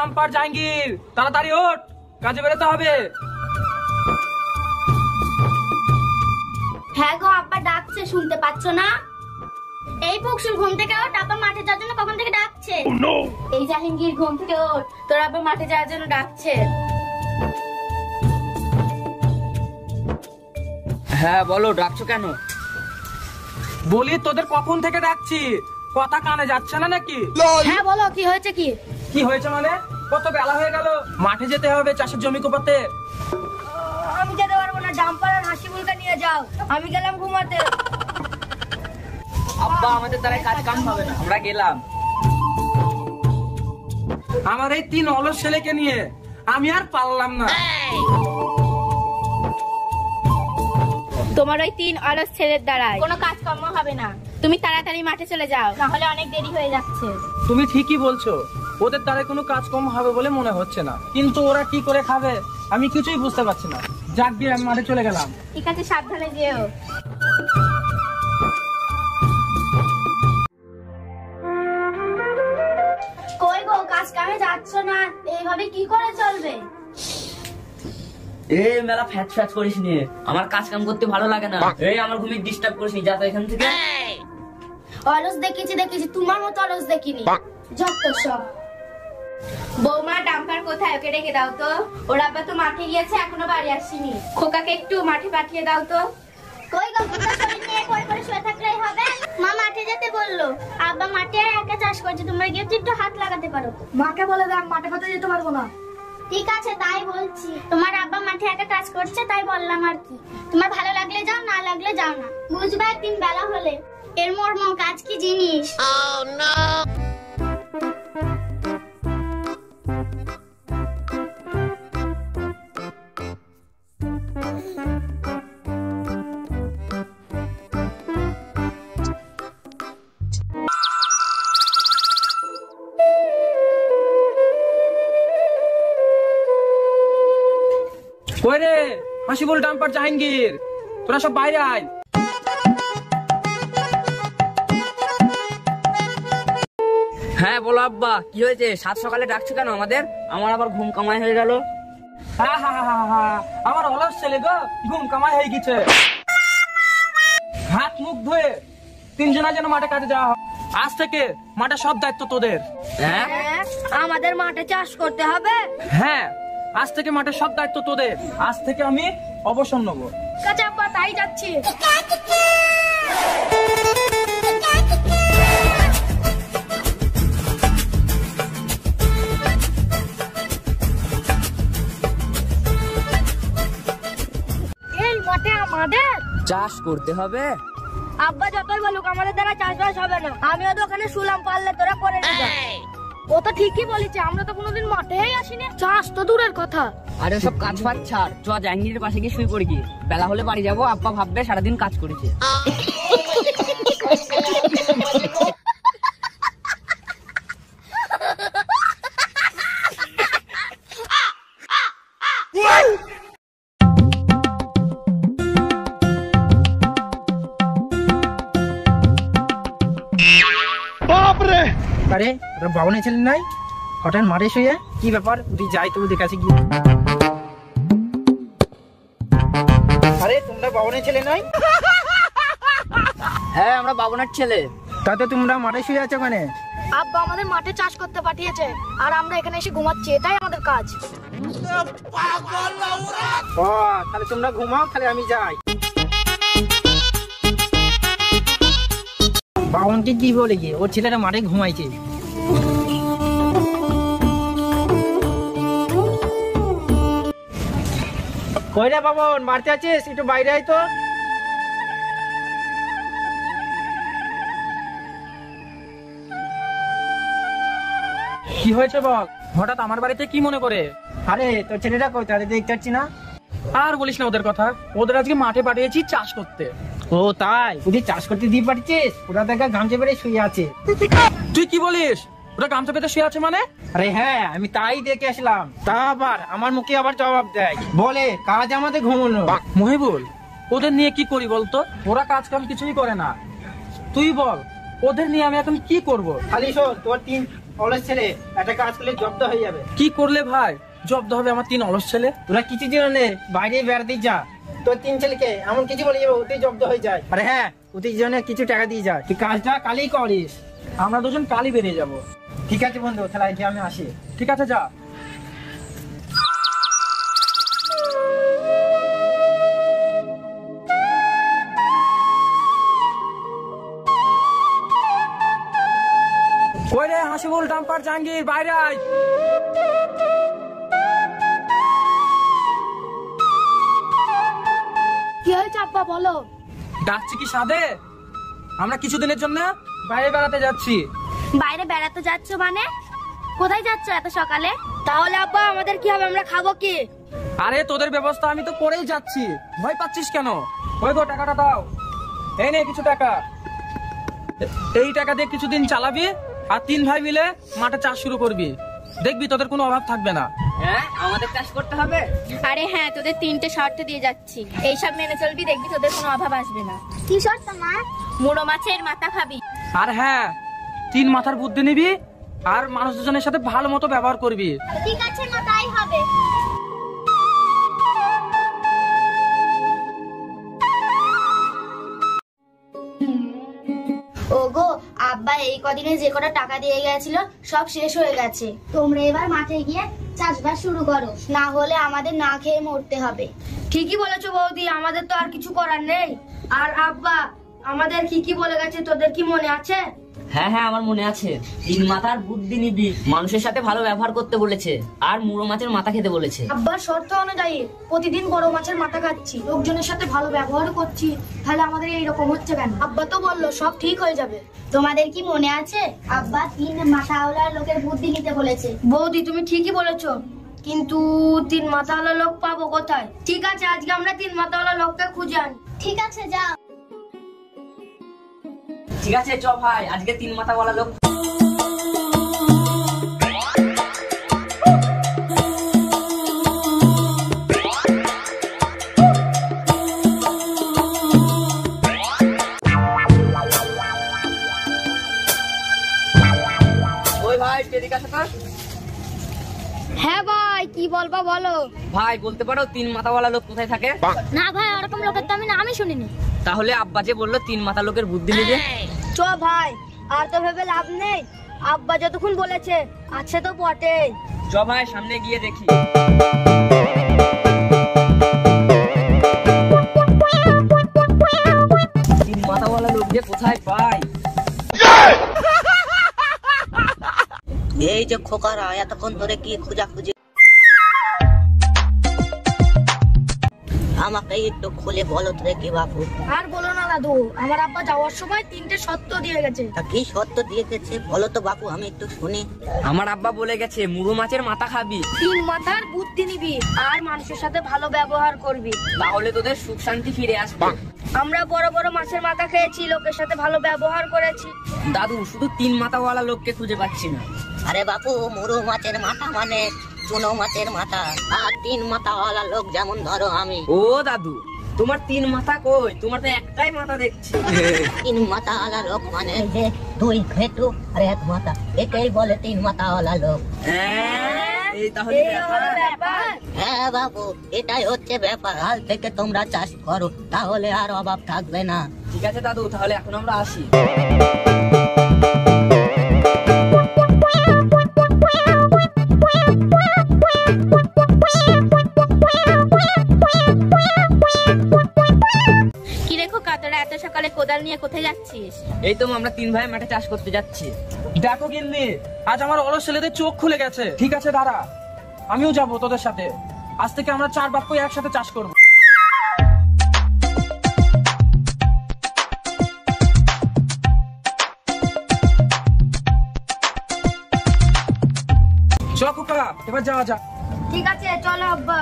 Dumper Jahangir, তাড়াতাড়ি ওঠ, কাজে বেরোতে হবে। হ্যাঁ গো, আব্বা ডাকছে, শুনতে পাচ্ছ না? এই পকসুল, ঘুম থেকে ওঠ, আব্বা মাঠে যাওয়ার জন্য কখন থেকে ডাকছে। এই জাহাঙ্গীর, ঘুম থেকে ওঠ, তোর আব্বা মাঠে যাওয়ার জন্য ডাকছে। হ্যাঁ বলো, ডাকছো কেন? বলি তোদের কখন থেকে ডাকছি, কথা কানে যাচ্ছে না নাকি? হ্যাঁ বলো, কি হয়েছে? কি হয়েছে মানে? কত বেলা হয়ে গেল, মাঠে যেতে হবে চাষের জমি কোপাতে। আমি যেতে পারবো না, ডাম্পার আর হাসিবুলকে নিয়ে যাও, আমি গেলাম ঘুমাতে। আব্বা, আমাদের দ্বারা কাজ কাম হবে না, আমরা গেলাম। আমার এই 3 অলস ছেলেকে নিয়ে আমি আর পারলাম না। তোমার ওই 3 অলস ছেলের দ্বারাই কোনো কাজকর্ম হবে না, তুমি তাড়াতাড়ি মাঠে চলে যাও, নাহলে অনেক দেরি হয়ে যাচ্ছে। তুমি ঠিকই বলছো, ওদের দ্বারা কোনো কাজ কম হবে বলে মনে হচ্ছে না, কিন্তু ওরা কি করে খাবে আমি কিছুই বুঝতে পারছি না। যাক দিয়ে আমি মাঠে চলে গেলাম। ঠিক আছে, সাবধানে যেও। কই গো, কাজ কামে যাচ্ছ না, এইভাবে কি করে চলবে? এই মেলা ফ্যাচ ফ্যাচ করিস নি, আমার কাজ কাম করতে ভালো লাগে না। এই আমার ঘুমি ডিস্টার্ব করিস নি, যা তো এখান থেকে। অলস দেখেছি, তোমার মতো অলস দেখিনি, যত সব। বৌমা, ডাম্পার কোথায়? ওকে ডেকে দাও তো, ওর আব্বা তো মাঠে গিয়েছে, এখনো বাড়ি আসেনি। খোকাকে একটু মাঠে পাঠিয়ে দাও তো। কই গো, বুড়া শরীর নিয়ে করে করে শুয়ে থাকলেই হবে? মা মাঠে যেতে বললো, আব্বা মাঠে একা চাষ করছে, তোমরা গিয়ে একটু হাত লাগাতে পারো। মাকে বলে দেখ, মাঠে ফাতে যেতে পারবো না। ঠিক আছে, তাই বলছি, তোমার আব্বা মাঠে একা কাজ করছে তাই বললাম আর কি। তোমার ভালো লাগলে যাও, না লাগলে যাও না, বুঝবা একদিন বেলা হলে এর মর্ম কাজ কি জিনিস। কই রে হাসিবুল, ডাম্পার জাহাঙ্গীর, তোরা সব বাইরে আয়। হ্যাঁ বলো আব্বা, কি হয়েছে? সাত সকালে ডাকছো কেন আমাদের? আমার আবার ঘুম কামাই হয়ে গেল। আমার অলস ছেলে গো, ঘুম কামাই হয়ে গেছে। হাত মুখ ধুয়ে 3 জনা যেন মাঠে কাজে যাওয়া হয়। আজ থেকে মাঠে সব দায়িত্ব তোদের। হ্যাঁ, আমাদের মাঠে চাষ করতে হবে? হ্যাঁ, আজ থেকে মাঠে সব দায়িত্ব তোদের। আজ থেকে আমি অবসর নেবো। কাঁচা আব্বা, তাই যাচ্ছি। এই মাঠে আমাদের চাষ করতে হবে? আব্বা যতই বলুক, আমাদের দ্বারা চাষবাস হবে না। আমিও তো ওখানে শুলাম, পারলে তোরা করে নিবি। ও তো ঠিকই বলেছে, আমরা তো কোনোদিন মাঠেই আসিনি, চাষ তো দূরের কথা। আরে সব কাজ ফাজ ছাড়, চ জাহাঙ্গীরের পাশে গিয়ে শুয়ে পড়ি গিয়ে। বেলা হলে বাড়ি যাবো, আব্বা ভাববে সারাদিন কাজ করেছে। আরে ওরা বাবনে ছিলেন নাই, হঠাৎ মারে শুয়ে, কি ব্যাপার? তুই যাই তবু দেখে আসি গিয়ে। আরে তোমরা বাবনে ছেলে নাই? হ্যাঁ, আমরা বাবনের ছেলে। তাতে তোমরা মাঠে শুয়ে আছো কেন? আব্বা আমাদের মাঠে চাষ করতে পাঠিয়েছে, আর আমরা এখানে এসে ঘুমাচ্ছি, এটাই আমাদের কাজ। ও, তাহলে তোমরা ঘুমাও, তাহলে আমি যাই। বাবনকে কি বলে গিয়ে, ওর ছেলেরা মাঠে ঘুমাইছে। কইরা বাবন, বাড়তে আছিস? একটু বাইরে আয় তো। কি হয়েছে বল, হঠাৎ আমার বাড়িতে কি মনে করে? আরে তোর ছেলেটা কই, তাহলে দেখতে পাচ্ছি না। আর বলিস না ওদের কথা, ওদের আজকে মাঠে পাঠিয়েছি চাষ করতে। ও তাই, ওদের চাষ করতে দিয়ে পাঠিয়েছিস? ওরা দেখা গামছা পেরে শুয়ে আছে। তুই কি বলিস? ওরা গামছা পেতে শুয়ে আছে মানে? আরে হ্যাঁ, আমি তাই দেখে আসলাম। তা আবার আমার মুখে আবার জবাব দেয়, বলে কাজ আমাদের ঘুমানো। মহিবুল, ওদের নিয়ে কি করি বলতো? ওরা কাজ কাম কিছুই করে না। তুই বল, ওদের নিয়ে আমি এখন কি করব? খালি শোন, তোর 3 অলস ছেলে, একটা কাজ করলে জব্দ হয়ে যাবে। কি করলে ভাই জব্দ হবে আমার 3 অলস ছেলে? তোরা কিছু জন নে, বাইরে বেড়াতে যা, তোর 3 ছেলেকে এমন কিছু বলে যাবে ওতেই জব্দ হয়ে যায়। আরে হ্যাঁ, ওদের জন্য কিছু টাকা দিয়ে যায়, তুই কাজটা কালই করিস। আমরা দুজন কালই বেরিয়ে যাব। ঠিক আছে বন্ধু, তাহলে আজকে আমি আসি। ঠিক আছে, যা। কই রে হাসিবুল, ডাম্পার, জাহাঙ্গীর, বাইরে আয়। কি হয়েছে আব্বা বলো? ডাকছি কি সাধে? আমরা কিছুদিনের জন্য বাইরে বেড়াতে যাচ্ছি। বাইরে বেড়াতে যাচ্ছ মানে? কোথায় যাচ্ছ এত সকালে? তাহলে আব্বা আমাদের কি হবে, আমরা খাবো কি? আরে তোদের ব্যবস্থা আমি তো করেই যাচ্ছি, ভয় পাচ্ছিস কেন? ওই গো টাকাটা দাও, এই নে কিছু টাকা। এই টাকা দিয়ে কিছুদিন চালাবি আর 3 ভাই মিলে মাঠে চাষ শুরু করবি, দেখবি তোদের কোনো অভাব থাকবে না। হ্যাঁ, আমাদের চাষ করতে হবে। আরে হ্যাঁ, তোদের 3টে শর্ত দিয়ে যাচ্ছি, এইসব মেনে চলবি, দেখবি তোদের কোনো অভাব আসবে না। কি শর্ত মা? মুড়ো মাছের মাথা খাবি। আর হ্যাঁ, 3 মাথার বুদ্ধি নিবি আর মানুষ দুজনের সাথে ভালো মতো ব্যবহার করবি। ঠিক আছে মা, তাই হবে। ওগো আব্বা এই কদিনে যে কটা টাকা দিয়ে গেছিল সব শেষ হয়ে গেছে। তোমরা এবার মাঠে গিয়ে চাষবাস শুরু করো, না হলে আমাদের না খেয়ে মরতে হবে। ঠিকই বলেছো বৌদি, আমাদের তো আর কিছু করার নেই। আর আব্বা আমাদের কি বলে গেছে তোদের কি মনে আছে? হ্যাঁ হ্যাঁ, আমার মনে আছে। 3 মাথার বুদ্ধি নিবি, মানুষের সাথে ভালো ব্যবহার করতে বলেছে, আর মুড়ো মাছের মাথা খেতে বলেছে। আব্বার শর্ত অনুযায়ী প্রতিদিন বড় মাছের মাথা খাচ্ছি, লোকজনের সাথে ভালো ব্যবহার করছি, তাহলে আমাদের এইরকম হচ্ছে কেন? আব্বা তো বললো সব ঠিক হয়ে যাবে। তোমাদের কি মনে আছে আব্বা 3 মাথাওয়ালা লোকের বুদ্ধি নিতে বলেছে? বৌদি তুমি ঠিকই বলেছো, কিন্তু 3 মাথাওয়ালা লোক পাবো কোথায়? ঠিক আছে, আজকে আমরা 3 মাথাওয়ালা লোককে খুঁজে আনি। ঠিক আছে, যাও। ঠিক আছে চ ভাই, আজকে 3 মাথাওয়ালা লোক। ওই ভাই এদিকে আসো তো। হ্যাঁ ভাই, কি বলবা বলো। ভাই বলতে পারো 3 মাথাওয়ালা লোক কোথায় থাকে? না ভাই, ওরকম লোকের তো আমি নামই শুনিনি। তাহলে আব্বা যে বললো 3 মাথা লোকের বুদ্ধি নিবে। চ ভাই, আর তো ভেবে লাভ নেই, আব্বা যতক্ষণ বলেছে আছে তো বটেই। চ ভাই সামনে গিয়ে দেখি। 3 মাথাওয়ালা লোক যে কোথায় পাই? এই যে খোকারা এতক্ষণ ধরে কি খোঁজাখুঁজি, আমাকে একটু খুলে বলো তো কি বাপু। আর বলো না দাদু, আমার আব্বা যাওয়ার সময় 3টে শর্ত দিয়ে গেছে। তা কি সত্য দিয়ে গেছে বলো তো বাপু, আমি একটু শুনি। আমার আব্বা বলে গেছে মুড়ো মাছের মাথা খাবি, 3 মাথার বুদ্ধি নিবি, আর মানুষের সাথে ভালো ব্যবহার করবি, তাহলে তোদের সুখ শান্তি ফিরে আসবে। আমরা বড় বড় মাছের মাথা খেয়েছি, লোকের সাথে ভালো ব্যবহার করেছি। দাদু শুধু 3 মাথাওয়ালা লোককে খুঁজে পাচ্ছি না। আরে বাপু, মুরু মাছের মাথা মানে চুনো মাছের মাথা, আর 3 মাথাওয়ালা লোক যেমন ধরো আমি। ও দাদু, তোমার 3 মাথা কই? তোমার তো একটাই মাথা দেখছি। 3 মাথাওয়ালা লোক মানে যে 2 ভেটু আর 1 মাথা, এটাই বলে 3 মাথাওয়ালা লোক। এই তাহলে ব্যাপার। হ্যাঁ বাবু, এটাই হচ্ছে ব্যাপার। হাল থেকে তোমরা চাষ করো, তাহলে আর অভাব থাকবে না। ঠিক আছে দাদু, তাহলে এখন আমরা আসি। কি রেখো কাতরা, এত সকালে কোদাল নিয়ে কোথায় যাচ্ছিস? এই তো আমরা 3 ভাই মাঠে চাষ করতে যাচ্ছি। দেখো গিন্নি, আজ আমার অলস ছেলেদের চোখ খুলে গেছে। ঠিক আছে দাঁড়া, আমিও যাবো তোদের সাথে। আজ থেকে আমরা 4 বাপ্য একসাথে চাষ করবো। চ খোকা, এবার যাওয়া যাক। ঠিক আছে, চলো আব্বা।